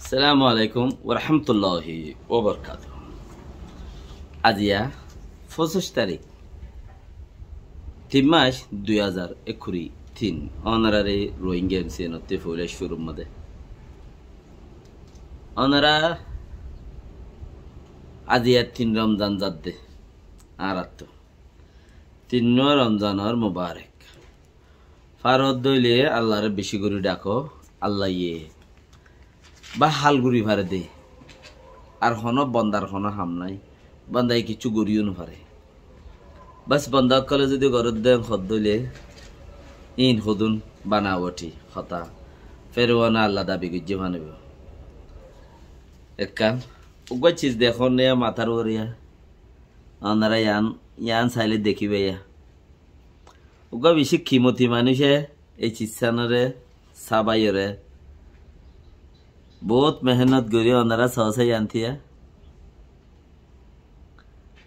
আসসালামু আলাইকুম ওরহামতুল্লাহি ওবরকাত। আজিয়া 25 তারিখ 3 মাস 2023 অনারারে রোহিঙ্গা এমসি নতে ফুলে শুরু মধ্যে অনারা আজিয়া 3 রমজান যাদ্দে আরাত 3 রমজানের মুবারক ফারদ দইলে আল্লাহর বেশি করে ডাকো আল্লাহ ইয়ে বা হালগুড়ি ভারে দে আর হন বন্দার হন হাম নাই বন্দাই কিছু গড়িও নারে বাস বন্দা কলে যদি ঘরত দেন খদ দইলে ইন হদুন বানাওটি হতা ফেরওয়ানা আল্লাহ দাবি গুজে মানব একখান উগা চিজ দেখো নে মাথার ওরিয়া আনারা ইয়ান চাইলে দেখিবে উগা বেশি খিমতি মানুষে এই চিৎসানরে সাবাইরে बहुत मेहनत करी ओनारा सौसे जानती है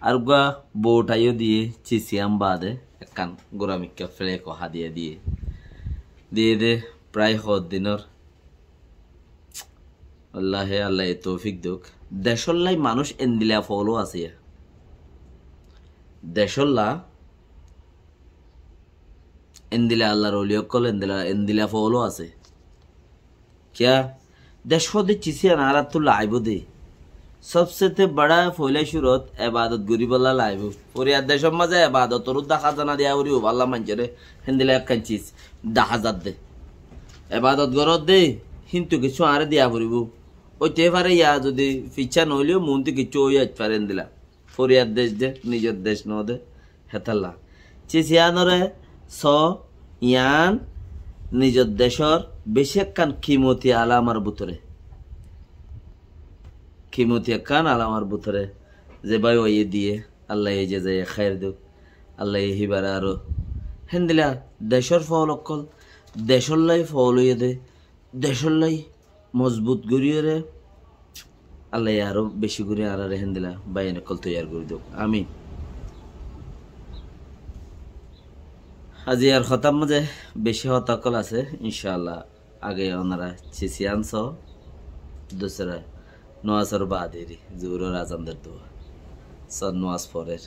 और उगा बोट आयो दिए चिसियाम बादे कान गोरामिक के फ्ले को हादिया दिए दे प्राय होत दिनर अल्लाह अल्लाह तौफिक दुक देशल्लाई मानुष एंदिला फॉलो आसे देशल्ला एंदिला अल्लाह रोलियो कल एंदिला फॉलो आसे क्या देशों चिसिया नारातुल्ला आइबो दे सबसे बड़ा फैला शुरुआत इबादत गरीबल्ला लाइबो और यार देशों मजे इबादत और उद्दा खाजना दिया और यो वाला मंजरे हिंदीला कंचीस दाहज़त दे इबादत गरत दे हिंदू के चुआरे दिया बुरीबो और तेवारे याद दे फिचा नोलियो मुंती के चोया चुआरे हिंदीला और यार देश दे निजत देश नो दे हेतल्ला चिसिया नरे सो यान निजत देशर बेशक कान कीमती आलामार बुतरे कीमती कान आलामार बुतरे जे भाई वो ये दिए अल्लाह ये जज़ाए खैर दो अल्लाह ये ही बरारो हिंदला देशर फॉलो कल देशर लाई फॉलो ये दे देशर लाई मजबूत गुरिये रे अल्लाह यारो बेशी गुरिये आरा रे हिंदला भाई ने कल तो यार गुरी दो आमीन। আজিয়ার খতাম মধ্যে বেশি হতাকল আছে ইনশাআল্লাহ আগে ওনারা চিসিয়ান সহ দুসরা নওয়াজের বাদেরি জুরুর আজানদের দোয়া সর নওয়াজ পরের